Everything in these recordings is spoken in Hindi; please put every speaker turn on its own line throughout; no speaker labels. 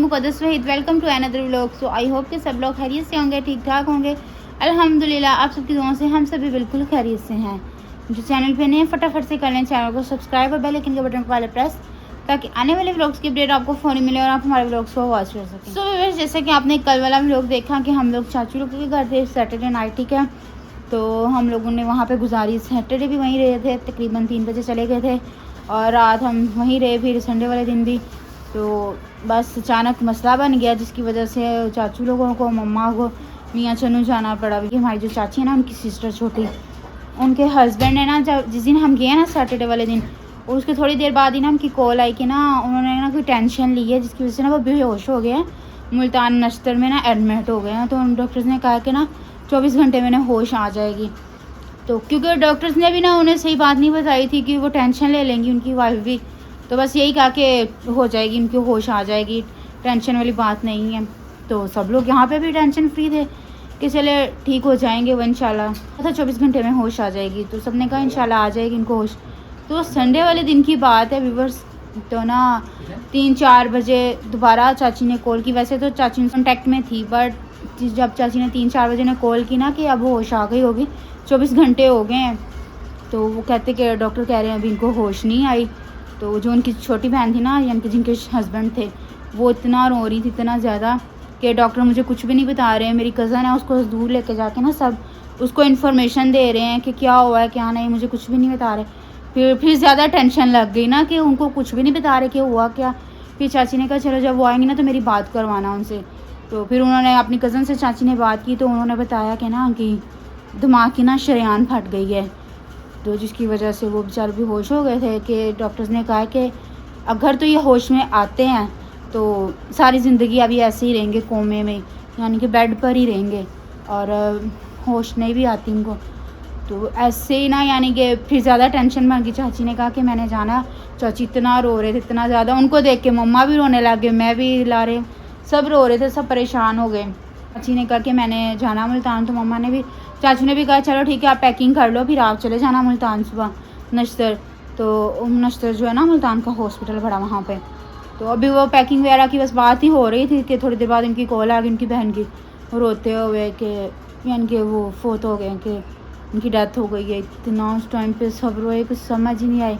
मुक़द्दस Waheed. Welcome to another vlog. So I hope कि सब लोग खैरियत से होंगे, ठीक ठाक होंगे। अल्हम्दुलिल्लाह आप सबकी दुआओं से हम सभी बिल्कुल खैरियत से हैं। जो चैनल पे नए फटाफट से कर लें चैनल को सब्सक्राइब और बेल आइकन के बटन को वाले प्रेस, ताकि आने वाले व्लॉग्स की अपडेट आपको फ़ौरन मिले और आप हमारे व्लॉग्स को वॉच कर सकें। सो जैसे कि आपने कल वाला व्लॉग देखा कि हम लोग चाचू लोग के घर थे सैटरडे नाइट, ठीक है। तो हम लोगों ने वहाँ पे गुजारी, सैटरडे भी वहीं रहे थे, तकरीबन 3 बजे चले गए थे और रात हम वहीं रहे, फिर संडे वाले दिन भी। तो बस अचानक मसला बन गया जिसकी वजह से चाचू लोगों को, मम्मा को मियाँ चन्नू जाना पड़ा। क्योंकि हमारी जो चाची है ना, उनकी सिस्टर छोटी, उनके हस्बैंड है ना, जब जिस दिन हम गए ना सैटरडे वाले दिन, और उसके थोड़ी देर बाद ही ना उनकी कॉल आई कि ना उन्होंने ना कोई टेंशन ली है जिसकी वजह से ना वो बेहोश हो गए हैं, मुल्तान नश्तर में ना एडमिट हो गए हैं। तो उन डॉक्टर्स ने कहा कि ना 24 घंटे में ना होश आ जाएगी। तो क्योंकि डॉक्टर्स ने भी ना उन्हें सही बात नहीं बताई थी कि वो टेंशन ले लेंगी, उनकी वाइफ भी। तो बस यही कहा कि हो जाएगी, उनकी होश आ जाएगी, टेंशन वाली बात नहीं है। तो सब लोग यहाँ पे भी टेंशन फ्री थे कि चले ठीक हो जाएंगे वो इंशाल्लाह। अच्छा 24 घंटे में होश आ जाएगी, तो सब ने कहा इंशाल्लाह आ जाएगी इनको होश। तो संडे वाले दिन की बात है व्यूवर्स। तो ना 3-4 बजे दोबारा चाची ने कॉल की। वैसे तो चाची कॉन्टैक्ट में थी, बट जब चाची ने 3-4 बजे ने कॉल की ना कि अब होश आ गई होगी, 24 घंटे हो गए हैं, तो वो कहते कि डॉक्टर कह रहे हैं अभी इनको होश नहीं आई। तो जो उनकी छोटी बहन थी ना, यानी कि जिनके हस्बैंड थे, वो इतना रो रही थी, इतना ज़्यादा कि डॉक्टर मुझे कुछ भी नहीं बता रहे हैं। मेरी कज़न है, उसको दूर लेके जाके ना सब उसको इन्फॉर्मेशन दे रहे हैं कि क्या हुआ है क्या नहीं, मुझे कुछ भी नहीं बता रहे। फिर ज़्यादा टेंशन लग गई ना कि उनको कुछ भी नहीं बता रहे कि हुआ क्या। फिर चाची ने कहा चलो जब वो आएंगे ना तो मेरी बात करवाना उनसे। तो फिर उन्होंने अपनी कज़न से चाची ने बात की, तो उन्होंने बताया कि ना कि दिमाग की ना शरेआन फट गई है, तो जिसकी वजह से वो बेचारे भी होश हो गए थे। कि डॉक्टर्स ने कहा कि अगर तो ये होश में आते हैं तो सारी ज़िंदगी अभी ऐसे ही रहेंगे कोमे में, यानी कि बेड पर ही रहेंगे, और होश नहीं भी आती इनको। तो ऐसे ही ना, यानी कि फिर ज़्यादा टेंशन बन गई। चाची ने कहा कि मैंने जाना। चाची इतना रो रहे थे, इतना ज़्यादा, उनको देख के मम्मा भी रोने लग गए, मैं भी ला रहे, सब रो रहे थे, सब परेशान हो गए। चाची ने कहा कि मैंने जाना मुल्तान, तो मम्मा ने भी, चाचू ने भी कहा चलो ठीक है आप पैकिंग कर लो, फिर आप चले जाना मुल्तान सुबह नश्तर। तो नश्तर जो है ना मुल्तान का हॉस्पिटल बड़ा, वहाँ पे। तो अभी वो पैकिंग वगैरह की बस बात ही हो रही थी कि थोड़ी देर बाद इनकी कॉल आ गई उनकी बहन की, रोते हुए कि यानी कि वो फोत हो गए, कि उनकी डेथ हो गई है। इतना उस टाइम पे सब रोए, कुछ समझ ही नहीं आई।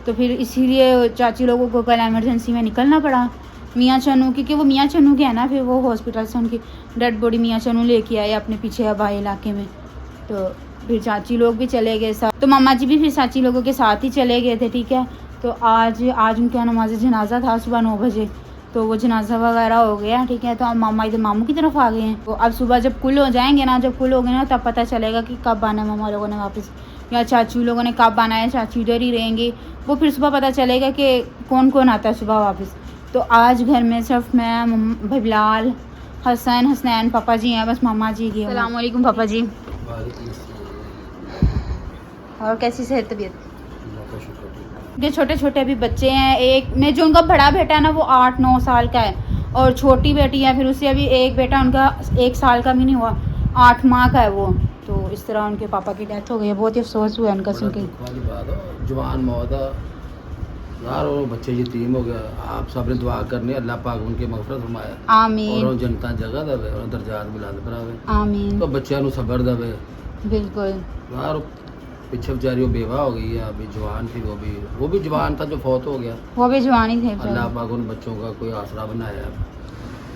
तो फिर इसीलिए चाची लोगों को कल एमरजेंसी में निकलना पड़ा मियाँ चन्नू, क्योंकि वो मियाँ चन्नू के है ना, फिर वो हॉस्पिटल से उनकी डेड बॉडी मियाँ चन्नू लेके आए अपने पीछे आबाई इलाके में। तो फिर चाची लोग भी चले गए साथ, तो मामा जी भी फिर चाची लोगों के साथ ही चले गए थे, ठीक है। तो आज उनका नमाज जनाजा था सुबह 9 बजे, तो वो जनाजा वगैरह हो गया, ठीक है। तो अब मामा इधर मामू की तरफ आ गए हैं। तो अब सुबह जब कुल हो जाएंगे ना, जब कुल हो गए ना, तब पता चलेगा कि कब आना है मामा लोगों ने वापस, या चाचू लोगों ने कब आना है। चाचू इधर ही रहेंगे, वो फिर सुबह पता चलेगा कि कौन कौन आता है सुबह वापस। तो आज घर में सिर्फ मैं, बिलाल, हसन, हसनैन, पापा जी हैं, बस मामा जी की। अस्सलाम वालेकुम पापा जी। और कैसी सेहत तबीयत? ये छोटे छोटे अभी बच्चे हैं। एक में जो उनका बड़ा बेटा है ना, वो 8-9 साल का है, और छोटी बेटी है, फिर उससे अभी एक बेटा उनका 1 साल का भी नहीं हुआ, 8 माह का है वो। तो इस तरह उनके पापा की डेथ हो गई है, बहुत ही अफसोस हुआ है उनका सुन के।
जवान मौत यार, वो बच्चे यतीम हो गया। आप सब ने दुआ करनी, अल्लाह पाक उनके मगफरत फरमाए,
आमीन,
और जनता जगह देवे और दर्जात बुलंद करावे,
आमीन।
तो बच्चों को सब्र देवे।
बिल्कुल
यार पीछे बेचारी वो बेवा हो गई है, अभी जवान थी, वो भी जवान था जो फौत हो गया,
वो भी जवान ही थे।
अल्लाह पाक उन बच्चों का कोई आसरा बनाया,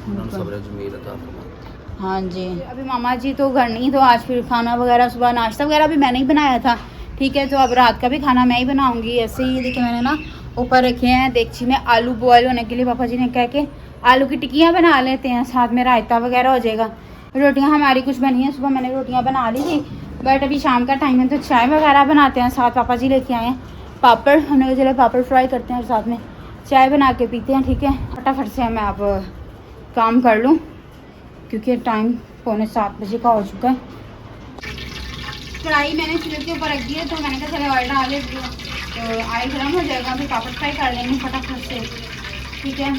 उन्होंने सब्र जमील अता फरमाए।
हाँ जी। अभी मामा जी तो घर नहीं, तो आज फिर खाना वगैरह, सुबह नाश्ता वगैरह भी मैंने ही बनाया था, ठीक है। तो अब रात का भी खाना मैं ही बनाऊंगी। ऐसे ही देखिए मैंने ना ऊपर रखे हैं देगची में आलू बॉयल होने के लिए। पापा जी ने कहा कि आलू की टिक्कियाँ बना लेते हैं, साथ में रायता वगैरह हो जाएगा। रोटियाँ हमारी कुछ बनी हैं, सुबह मैंने रोटियाँ बना ली थी, बट अभी शाम का टाइम है तो चाय वगैरह बनाते हैं। साथ पापा जी लेके आए हैं पापड़, हमने चले पापड़ फ्राई करते हैं और साथ में चाय बना के पीते हैं, ठीक है। फटाफट से मैं अब काम कर लूँ क्योंकि टाइम 6:45 बजे का हो चुका है। कढ़ाई मैंने चूल्हे के ऊपर रख दी है, तो मैंने कहा चले ऑयल डाल देती हूँ, तो ऑयल गर्म हो जाएगा, फिर पापड़ फ्राई कर लेंगे फटाफट से, ठीक है।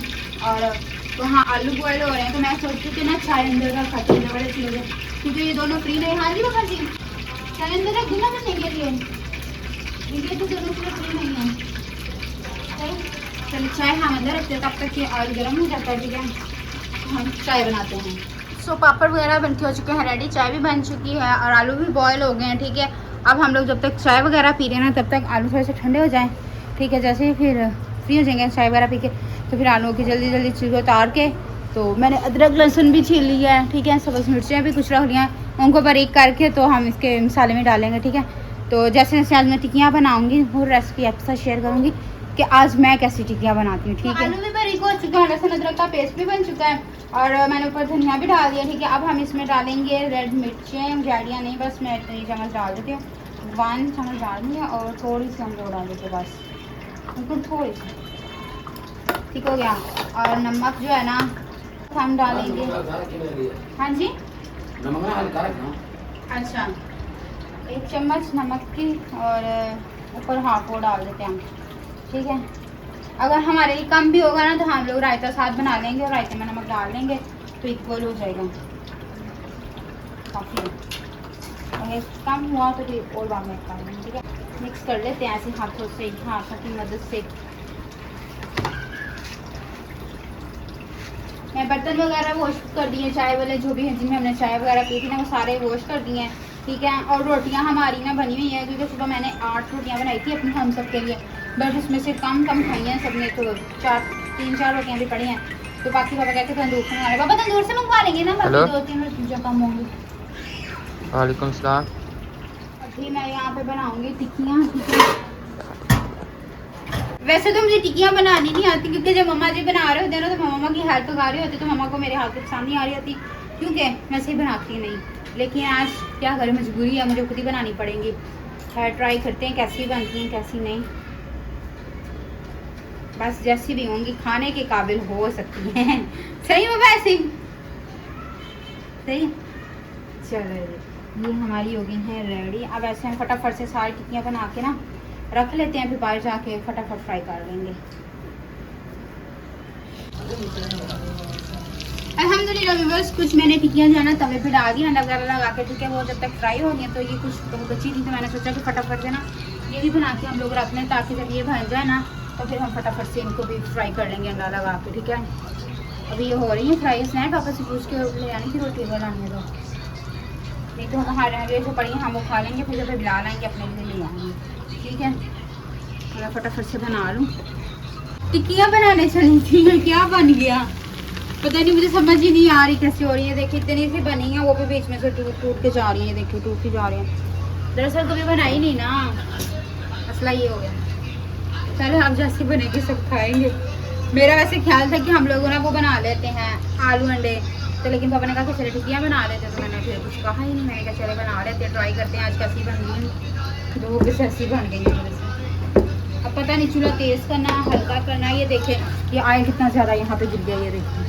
और तो हाँ आलू बॉयल हो रहे हैं, तो मैं सोचती हूँ कि ना चाय अंदर का खाते हैं बड़े चूल्हे, क्योंकि ये दोनों फ्री नहीं। हाँ जी पापा जी, चाय अंदर रख दूँ ना बनने के लिए, ये तो दोनों चूल्हे फ्री नहीं है। चलिए चाय हम अंदर रखते हैं, तब तक ये ऑयल गर्म हो जाता है, ठीक है। हम चाय बनाते हैं। सो पापड़ वगैरह बन के हो चुके हैं रेडी, चाय भी बन चुकी है और आलू भी बॉयल हो गए हैं। ठीक है, अब हम लोग जब तक चाय वगैरह पी रहे हैं ना तब तक आलू थोड़े से ठंडे हो जाएं। ठीक है, जैसे ही फिर फ्री हो जाएंगे चाय वगैरह पी के तो फिर आलू की जल्दी जल्दी छिलके उतार के, तो मैंने अदरक लहसुन भी छील लिया है। ठीक है, सब्ज़ मिर्चें भी कुछ रख लिया हैं, उनको बारीक करके तो हम इसके मसाले में डालेंगे। ठीक है, तो जैसे जैसे आज मैं टिक्कियाँ बनाऊँगी वो रेसिपी आपके साथ शेयर करूँगी कि आज मैं कैसी टिक्कियाँ बनाती हूँ। ठीक है, आलू भी बारीक हो चुका है, लहसुन अदरक का पेस्ट भी बन चुका है और मैंने ऊपर धनिया भी डाल दिया। ठीक है, अब हम इसमें डालेंगे रेड मिर्चें, गाड़ियाँ नहीं, बस मैं इतनी चम्मच डाल देती हूँ, 1 चम्मच डाल दिया और थोड़ी सी हम लोग डाल देते बस, बिल्कुल थोड़ी सी। ठीक हो गया, और नमक जो है ना हम डालेंगे। हाँ जी,
नमक ना हल्का रखना।
अच्छा, 1 चम्मच नमक की और ऊपर हाफ वो डाल देते हैं हम। ठीक है, अगर हमारे लिए कम भी होगा ना तो हम लोग रायता साथ बना लेंगे और रायते में नमक डाल देंगे तो इक्वल हो जाएगा काफ़ी। अगर कम हुआ तो फिर और बाद में डाल देंगे। ठीक है, मिक्स कर लेते हैं ऐसे हाथों से, हाथों की मदद से। मैं बर्तन वगैरह वॉश कर दिए, चाय वाले जो भी हैं जिनमें हमने चाय वगैरह पी थी ना वो सारे वॉश कर दिए हैं। ठीक है, और रोटियां हमारी ना बनी हुई हैं क्योंकि सुबह मैंने 8 रोटियां बनाई थी अपनी हम सब के लिए, बट उसमें से कम खाई हैं सबने, तो 3-4 रोटियां भी पड़ी हैं। तो बाकी पापा कहते तंदूर से मंगा ले, पापा तंदूर से मंगवा लेंगे ना, बाकी 2-3 रोटियां कम होंगी।
वालेकुम सलाम।
अभी मैं यहाँ पे बनाऊँगी टिक्कियाँ। वैसे तो मुझे टिक्कियाँ बनानी नहीं आती क्योंकि जब मम्मा जी बना रहे होते हैं ना तो मम्मा की हेल्प कर रही होती तो मम्मा को मेरे हाथ से पसंद नहीं आ रही होती क्योंकि मैं सही बनाती नहीं। लेकिन आज क्या करें, मजबूरी है, मुझे खुद ही बनानी पड़ेंगी। खैर ट्राई करते हैं कैसी बनती हैं कैसी नहीं, बस जैसी भी होंगी खाने के काबिल हो सकती हैं। सही हो वैसे सही। चलो ये हमारी हो गई हैं रेडी। अब ऐसे हम फटाफट से सारी टिक्कियाँ बना के ना रख लेते हैं, फिर बाहर जाके फटाफट फ्राई कर लेंगे। अल्हम्दुलिल्लाह व्यूअर्स, कुछ मैंने टिक्कियाँ जो है ना तवे पे डाल दी अंडा वगैरह लगा के। ठीक है, वो जब तक फ्राई हो गई तो ये कुछ तो बची थी तो मैंने सोचा कि फटाफट से ना ये भी बना के हम लोग रख लें ताकि जब ये बन जाए ना तो फिर हम फटाफट से इनको भी फ्राई कर लेंगे अंडा लगा के। ठीक है, अभी ये हो रही है फ्राई। स्नैप पापा से पूछ के ले आनी थी रोटी बनाने दो, नहीं तो हमारे जो पड़ी हैं हम वो खा लेंगे, फिर जब बिला लाएंगे अपने लिए ले आएंगे। ठीक है, मैं फटाफट से बना लूँ। टिक्कियाँ बनाने चली थी, क्या बन गया पता नहीं, मुझे समझ ही नहीं आ रही कैसी हो रही है। देखिए इतनी सी बनी है, वो भी बीच में से टूट के जा रही है। देखिए टूटती जा रही है, दरअसल कभी बनाई नहीं ना, मसला ये हो गया। चलो अब जैसी बनेगी सब खाएंगे। मेरा वैसे ख्याल था कि हम लोग ना वो बना लेते हैं आलू अंडे, तो लेकिन पापा ने कहा कि चले टिक्कियाँ बना लेते, तो मैंने फिर कुछ कहा ही नहीं। मैंने कहा चले बना लेते हैं, ट्राई करते हैं आज कैसी बन गई। तो वो भी ऐसी बन गई है मेरे से। अब पता नहीं चूल्हा तेज़ करना हल्का करना। ये देखें ये आयल कितना ज़्यादा यहाँ पे गिर गया, ये देखिए।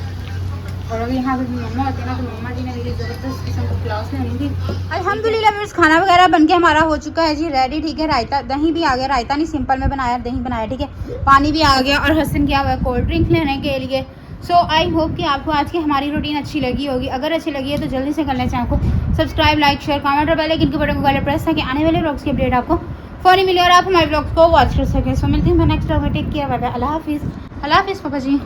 और अगर यहाँ पे मम्मा होती ना तो मम्मा जी ने मेरी ज़बरदस्त किस्म को क्लास लेनी थी। अल्हम्दुलिल्लाह मेरे खाना वगैरह बन के हमारा हो चुका है जी रेडी। ठीक है, रायता दही भी आ गया, रायता नहीं सिंपल में बनाया, दही बनाया। ठीक है, पानी भी आ गया और हसन गया हुआ है कोल्ड ड्रिंक लेने के लिए। सो आई होप कि आपको आज की हमारी रूटीन अच्छी लगी होगी। अगर अच्छी लगी है तो जल्दी से कर लें चैनल को सब्सक्राइब, लाइक, शेयर, कमेंट और बेल आइकन के बटन को प्रेस ताकि आने वाले व्लॉग्स की अपडेट आपको फौरी मिले और आप हमारे व्लॉग्स को वॉच कर सकें। सो मिलती हूँ मैं नेक्स्ट व्लॉग में। टेक केयर, बाय बाय, अल्लाह हाफिज़। अल्लाह हाफिज़ पापा जी।